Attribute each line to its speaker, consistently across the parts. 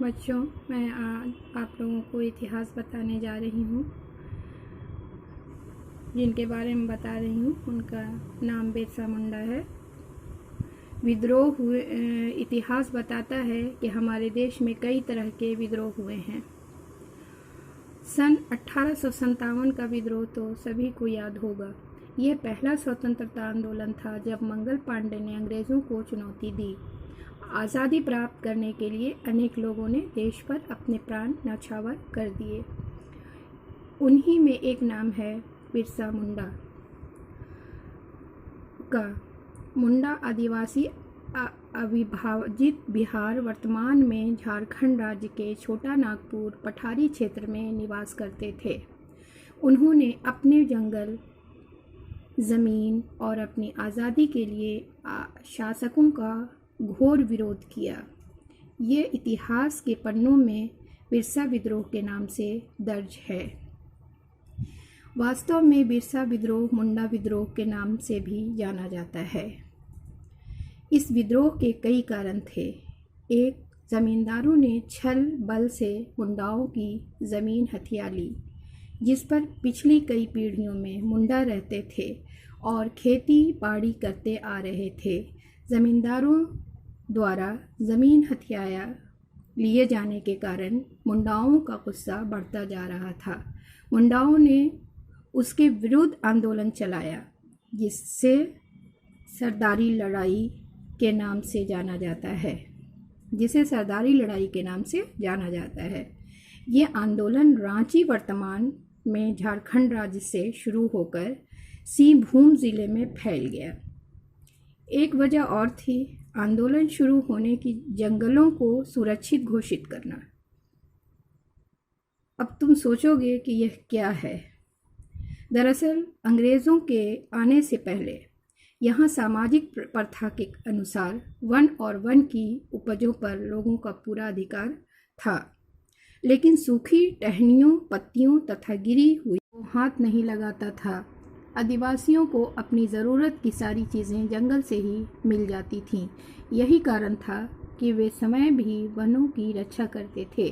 Speaker 1: बच्चों, मैं आज आप लोगों को इतिहास बताने जा रही हूँ। जिनके बारे में बता रही हूँ उनका नाम बिरसा मुंडा है। विद्रोह हुए इतिहास बताता है कि हमारे देश में कई तरह के विद्रोह हुए हैं। सन 1857 का विद्रोह तो सभी को याद होगा। यह पहला स्वतंत्रता आंदोलन था जब मंगल पांडे ने अंग्रेज़ों को चुनौती दी। आज़ादी प्राप्त करने के लिए अनेक लोगों ने देश पर अपने प्राण न्यौछावर कर दिए। उन्हीं में एक नाम है बिरसा मुंडा का। मुंडा आदिवासी अविभाजित बिहार, वर्तमान में झारखंड राज्य के छोटा नागपुर पठारी क्षेत्र में निवास करते थे। उन्होंने अपने जंगल, ज़मीन और अपनी आज़ादी के लिए शासकों का घोर विरोध किया। ये इतिहास के पन्नों में बिरसा विद्रोह के नाम से दर्ज है। वास्तव में बिरसा विद्रोह मुंडा विद्रोह के नाम से भी जाना जाता है। इस विद्रोह के कई कारण थे। एक, ज़मींदारों ने छल बल से मुंडाओं की ज़मीन हथिया ली, जिस पर पिछली कई पीढ़ियों में मुंडा रहते थे और खेती बाड़ी करते आ रहे थे। ज़मींदारों द्वारा ज़मीन हथियाया लिए जाने के कारण मुंडाओं का गुस्सा बढ़ता जा रहा था। मुंडाओं ने उसके विरुद्ध आंदोलन चलाया, जिससे सरदारी लड़ाई के नाम से जाना जाता है ये आंदोलन रांची, वर्तमान में झारखंड राज्य से शुरू होकर सिंहभूम ज़िले में फैल गया। एक वजह और थी आंदोलन शुरू होने की, जंगलों को सुरक्षित घोषित करना। अब तुम सोचोगे कि यह क्या है। दरअसल अंग्रेज़ों के आने से पहले यहाँ सामाजिक प्रथा के अनुसार वन और वन की उपजों पर लोगों का पूरा अधिकार था, लेकिन सूखी टहनियों, पत्तियों तथा गिरी हुई को हाथ नहीं लगाता था। आदिवासियों को अपनी ज़रूरत की सारी चीज़ें जंगल से ही मिल जाती थीं। यही कारण था कि वे समय भी वनों की रक्षा करते थे।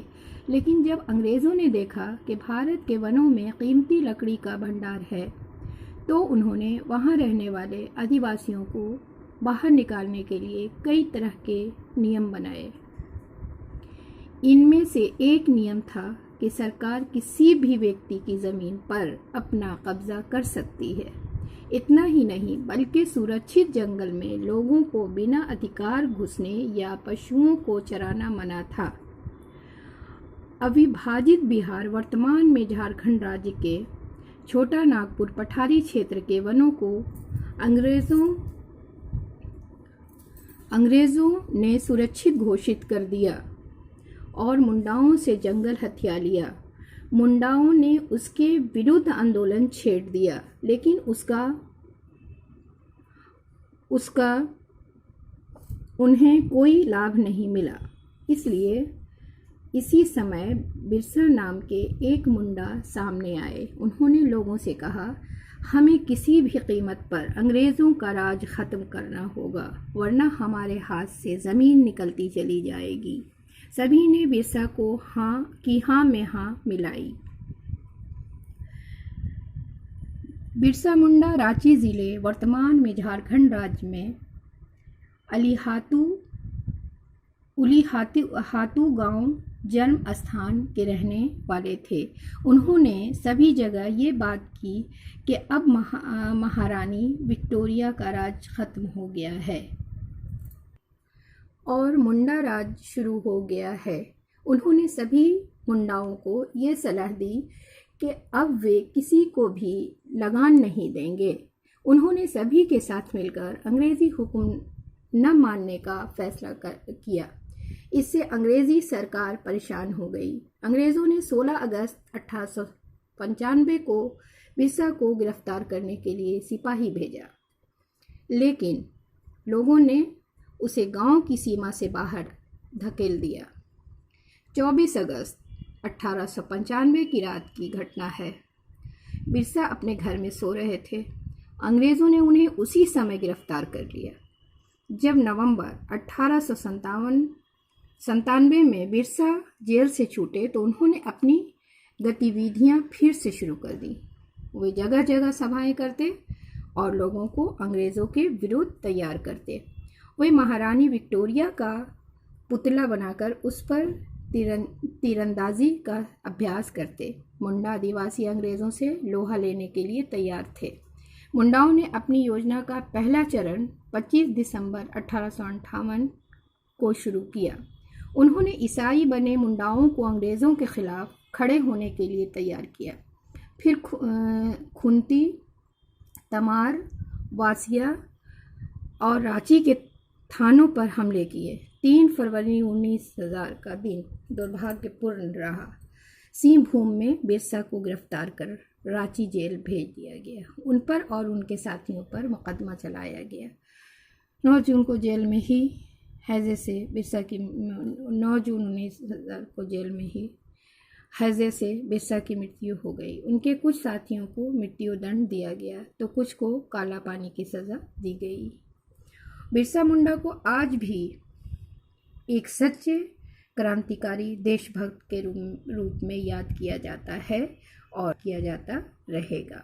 Speaker 1: लेकिन जब अंग्रेज़ों ने देखा कि भारत के वनों में कीमती लकड़ी का भंडार है, तो उन्होंने वहाँ रहने वाले आदिवासियों को बाहर निकालने के लिए कई तरह के नियम बनाए। इनमें से एक नियम था कि सरकार किसी भी व्यक्ति की ज़मीन पर अपना कब्जा कर सकती है। इतना ही नहीं, बल्कि सुरक्षित जंगल में लोगों को बिना अधिकार घुसने या पशुओं को चराना मना था। अविभाजित बिहार, वर्तमान में झारखंड राज्य के छोटा नागपुर पठारी क्षेत्र के वनों को अंग्रेज़ों ने सुरक्षित घोषित कर दिया और मुंडाओं से जंगल हथिया लिया। मुंडाओं ने उसके विरुद्ध आंदोलन छेड़ दिया, लेकिन उसका उन्हें कोई लाभ नहीं मिला। इसलिए इसी समय बिरसा नाम के एक मुंडा सामने आए। उन्होंने लोगों से कहा, हमें किसी भी कीमत पर अंग्रेज़ों का राज ख़त्म करना होगा, वरना हमारे हाथ से ज़मीन निकलती चली जाएगी। सभी ने बिरसा को हाँ में हाँ मिलाई। बिरसा मुंडा रांची ज़िले, वर्तमान में झारखंड राज्य में उलीहातू गांव जन्म स्थान के रहने वाले थे। उन्होंने सभी जगह ये बात की कि अब महारानी विक्टोरिया का राज खत्म हो गया है और मुंडा राज शुरू हो गया है। उन्होंने सभी मुंडाओं को ये सलाह दी कि अब वे किसी को भी लगान नहीं देंगे। उन्होंने सभी के साथ मिलकर अंग्रेज़ी हुक्म न मानने का फैसला किया। इससे अंग्रेज़ी सरकार परेशान हो गई। अंग्रेज़ों ने 16 अगस्त 1895 को बिरसा को गिरफ्तार करने के लिए सिपाही भेजा, लेकिन लोगों ने उसे गांव की सीमा से बाहर धकेल दिया। 24 अगस्त 1895 की रात की घटना है। बिरसा अपने घर में सो रहे थे। अंग्रेज़ों ने उन्हें उसी समय गिरफ्तार कर लिया। जब नवंबर 1857 97 में बिरसा जेल से छूटे तो उन्होंने अपनी गतिविधियां फिर से शुरू कर दी। वे जगह जगह सभाएं करते और लोगों को अंग्रेज़ों के विरुद्ध तैयार करते। वे महारानी विक्टोरिया का पुतला बनाकर उस पर तीरंदाजी का अभ्यास करते। मुंडा आदिवासी अंग्रेज़ों से लोहा लेने के लिए तैयार थे। मुंडाओं ने अपनी योजना का पहला चरण 25 दिसंबर 1858 को शुरू किया। उन्होंने ईसाई बने मुंडाओं को अंग्रेज़ों के खिलाफ खड़े होने के लिए तैयार किया। फिर खुंती, तमार, वासिया और रांची के थानों पर हमले किए। 3 फरवरी 19,000 का दिन दुर्भाग्यपूर्ण रहा। सिंहभूम में बिरसा को गिरफ्तार कर रांची जेल भेज दिया गया। उन पर और उनके साथियों पर मुकदमा चलाया गया। 9 जून को जेल में ही हैजे से बिरसा की 9 जून 19,000 को जेल में ही हैजे से बिरसा की मृत्यु हो गई। उनके कुछ साथियों को मृत्यु दंड दिया गया तो कुछ को काला पानी की सज़ा दी गई। बिरसा मुंडा को आज भी एक सच्चे क्रांतिकारी देशभक्त के रूप में याद किया जाता है और किया जाता रहेगा।